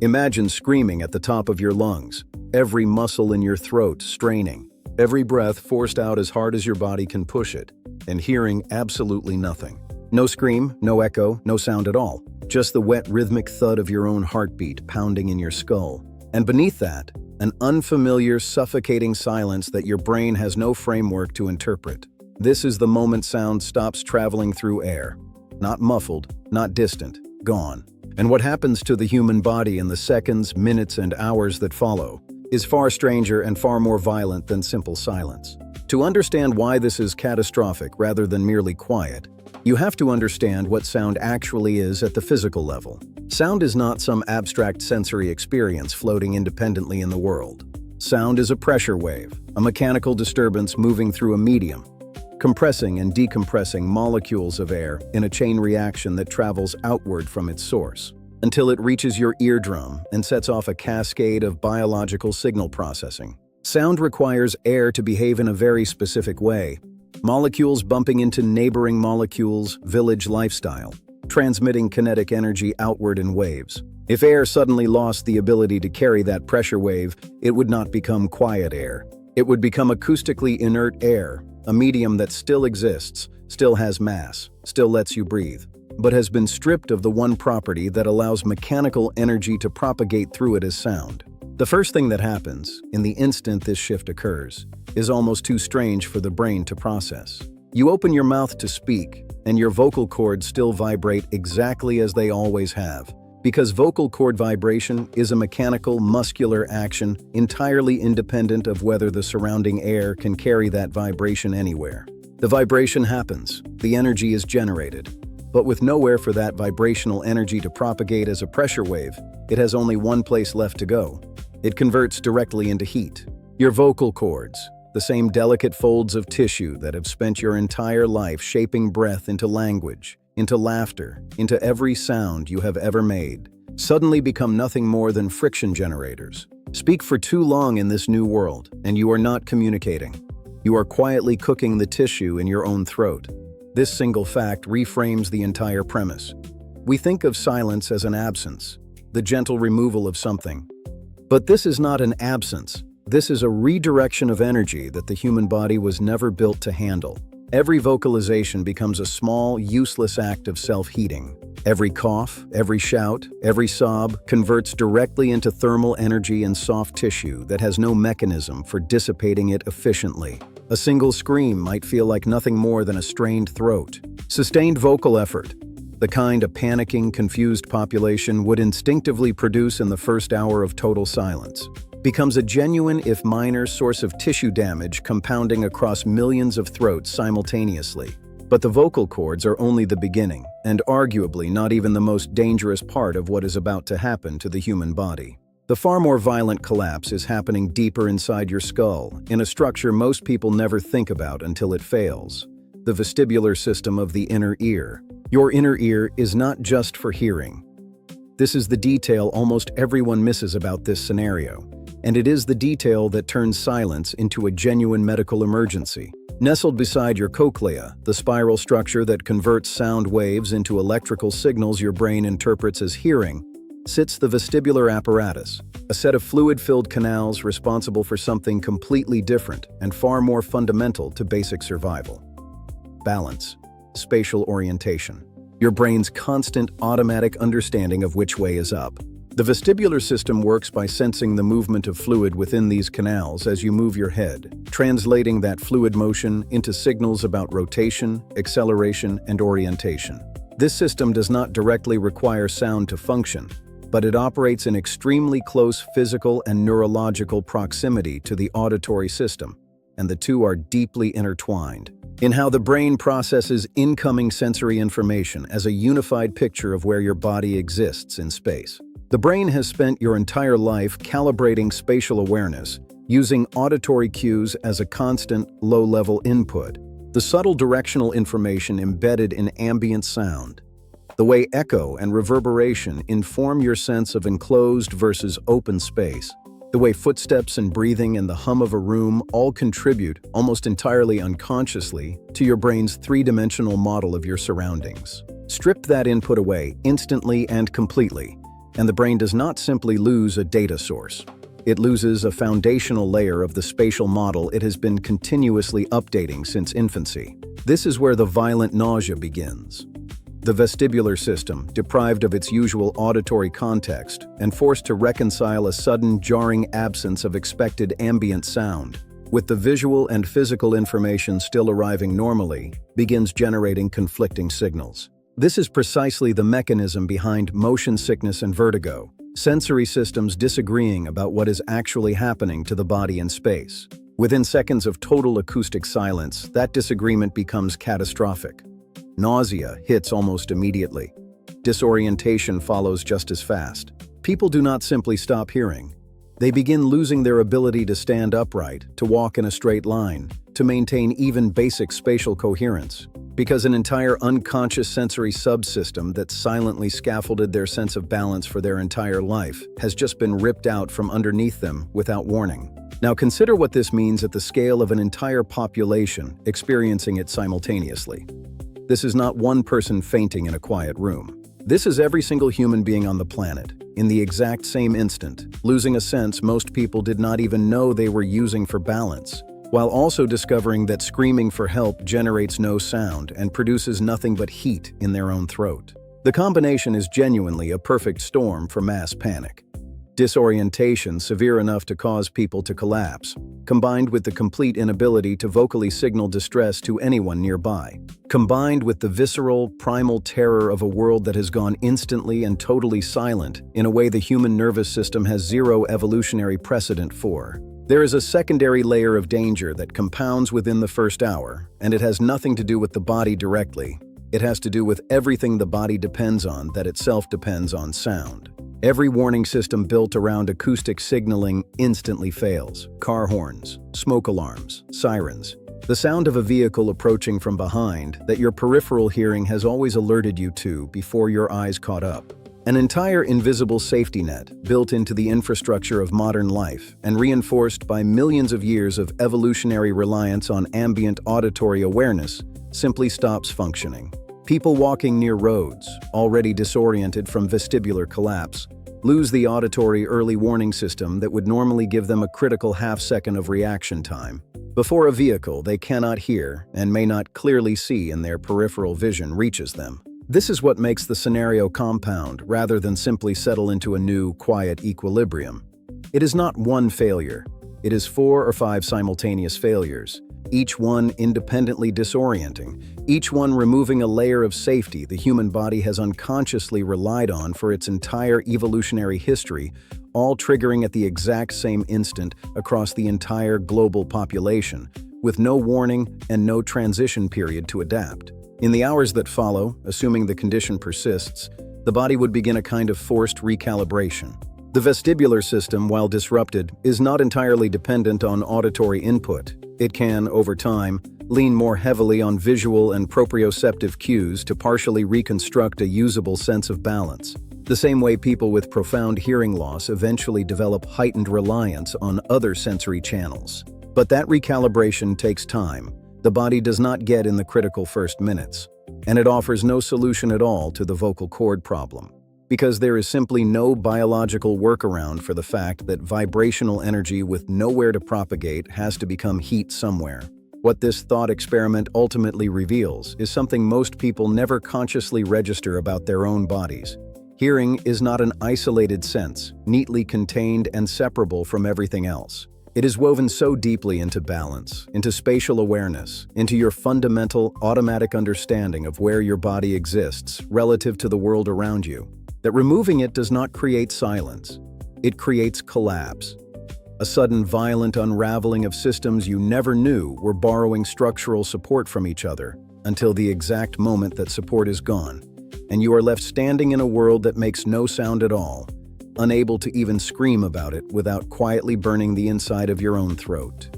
Imagine screaming at the top of your lungs, every muscle in your throat straining, every breath forced out as hard as your body can push it, and hearing absolutely nothing. No scream, no echo, no sound at all. Just the wet rhythmic thud of your own heartbeat pounding in your skull. And beneath that, an unfamiliar, suffocating silence that your brain has no framework to interpret. This is the moment sound stops traveling through air. Not muffled, not distant, gone. And what happens to the human body in the seconds, minutes, and hours that follow is far stranger and far more violent than simple silence. To understand why this is catastrophic rather than merely quiet, you have to understand what sound actually is at the physical level. Sound is not some abstract sensory experience floating independently in the world. Sound is a pressure wave, a mechanical disturbance moving through a medium, compressing and decompressing molecules of air in a chain reaction that travels outward from its source, until it reaches your eardrum and sets off a cascade of biological signal processing. Sound requires air to behave in a very specific way. Molecules bumping into neighboring molecules, village lifestyle, transmitting kinetic energy outward in waves. If air suddenly lost the ability to carry that pressure wave, it would not become quiet air. It would become acoustically inert air, a medium that still exists, still has mass, still lets you breathe, but has been stripped of the one property that allows mechanical energy to propagate through it as sound. The first thing that happens, in the instant this shift occurs, is almost too strange for the brain to process. You open your mouth to speak, and your vocal cords still vibrate exactly as they always have, because vocal cord vibration is a mechanical, muscular action entirely independent of whether the surrounding air can carry that vibration anywhere. The vibration happens, the energy is generated, but with nowhere for that vibrational energy to propagate as a pressure wave, it has only one place left to go. It converts directly into heat. Your vocal cords, the same delicate folds of tissue that have spent your entire life shaping breath into language, into laughter, into every sound you have ever made, suddenly become nothing more than friction generators. Speak for too long in this new world, and you are not communicating. You are quietly cooking the tissue in your own throat. This single fact reframes the entire premise. We think of silence as an absence, the gentle removal of something. But this is not an absence. This is a redirection of energy that the human body was never built to handle. Every vocalization becomes a small, useless act of self-heating. Every cough, every shout, every sob converts directly into thermal energy and soft tissue that has no mechanism for dissipating it efficiently. A single scream might feel like nothing more than a strained throat. Sustained vocal effort, the kind a panicking, confused population would instinctively produce in the first hour of total silence, becomes a genuine, if minor, source of tissue damage compounding across millions of throats simultaneously. But the vocal cords are only the beginning, and arguably not even the most dangerous part of what is about to happen to the human body. The far more violent collapse is happening deeper inside your skull, in a structure most people never think about until it fails. The vestibular system of the inner ear. Your inner ear is not just for hearing. This is the detail almost everyone misses about this scenario, and it is the detail that turns silence into a genuine medical emergency. Nestled beside your cochlea, the spiral structure that converts sound waves into electrical signals your brain interprets as hearing, sits the vestibular apparatus, a set of fluid-filled canals responsible for something completely different and far more fundamental to basic survival. Balance, spatial orientation, your brain's constant automatic understanding of which way is up. The vestibular system works by sensing the movement of fluid within these canals as you move your head, translating that fluid motion into signals about rotation, acceleration, and orientation. This system does not directly require sound to function, but it operates in extremely close physical and neurological proximity to the auditory system, and the two are deeply intertwined in how the brain processes incoming sensory information as a unified picture of where your body exists in space. The brain has spent your entire life calibrating spatial awareness, using auditory cues as a constant, low-level input, the subtle directional information embedded in ambient sound, the way echo and reverberation inform your sense of enclosed versus open space, the way footsteps and breathing and the hum of a room all contribute, almost entirely unconsciously, to your brain's three-dimensional model of your surroundings. Strip that input away instantly and completely, And the brain does not simply lose a data source. It loses a foundational layer of the spatial model it has been continuously updating since infancy. This is where the violent nausea begins. The vestibular system, deprived of its usual auditory context and forced to reconcile a sudden jarring absence of expected ambient sound, with the visual and physical information still arriving normally, begins generating conflicting signals. This is precisely the mechanism behind motion sickness and vertigo, sensory systems disagreeing about what is actually happening to the body in space. Within seconds of total acoustic silence, that disagreement becomes catastrophic. Nausea hits almost immediately. Disorientation follows just as fast. People do not simply stop hearing. They begin losing their ability to stand upright, to walk in a straight line, to maintain even basic spatial coherence, because an entire unconscious sensory subsystem that silently scaffolded their sense of balance for their entire life has just been ripped out from underneath them without warning. Now consider what this means at the scale of an entire population experiencing it simultaneously. This is not one person fainting in a quiet room. This is every single human being on the planet, in the exact same instant, losing a sense most people did not even know they were using for balance, while also discovering that screaming for help generates no sound and produces nothing but heat in their own throat. The combination is genuinely a perfect storm for mass panic. Disorientation severe enough to cause people to collapse, combined with the complete inability to vocally signal distress to anyone nearby, combined with the visceral, primal terror of a world that has gone instantly and totally silent in a way the human nervous system has zero evolutionary precedent for. There is a secondary layer of danger that compounds within the first hour, and it has nothing to do with the body directly. It has to do with everything the body depends on that itself depends on sound. Every warning system built around acoustic signaling instantly fails. Car horns, smoke alarms, sirens. The sound of a vehicle approaching from behind that your peripheral hearing has always alerted you to before your eyes caught up. An entire invisible safety net built into the infrastructure of modern life and reinforced by millions of years of evolutionary reliance on ambient auditory awareness simply stops functioning. People walking near roads, already disoriented from vestibular collapse, lose the auditory early warning system that would normally give them a critical half-second of reaction time. Before a vehicle they cannot hear and may not clearly see in their peripheral vision reaches them. This is what makes the scenario compound rather than simply settle into a new, quiet equilibrium. It is not one failure. It is 4 or 5 simultaneous failures, each one independently disorienting, each one removing a layer of safety the human body has unconsciously relied on for its entire evolutionary history, all triggering at the exact same instant across the entire global population, with no warning and no transition period to adapt. In the hours that follow, assuming the condition persists, the body would begin a kind of forced recalibration. The vestibular system, while disrupted, is not entirely dependent on auditory input. It can, over time, lean more heavily on visual and proprioceptive cues to partially reconstruct a usable sense of balance. The same way people with profound hearing loss eventually develop heightened reliance on other sensory channels. But that recalibration takes time. The body does not get in the critical first minutes, and it offers no solution at all to the vocal cord problem, because there is simply no biological workaround for the fact that vibrational energy with nowhere to propagate has to become heat somewhere. What this thought experiment ultimately reveals is something most people never consciously register about their own bodies. Hearing is not an isolated sense, neatly contained and separable from everything else. It is woven so deeply into balance, into spatial awareness, into your fundamental, automatic understanding of where your body exists relative to the world around you, that removing it does not create silence. It creates collapse. A sudden violent unraveling of systems you never knew were borrowing structural support from each other, until the exact moment that support is gone, and you are left standing in a world that makes no sound at all, unable to even scream about it without quietly burning the inside of your own throat.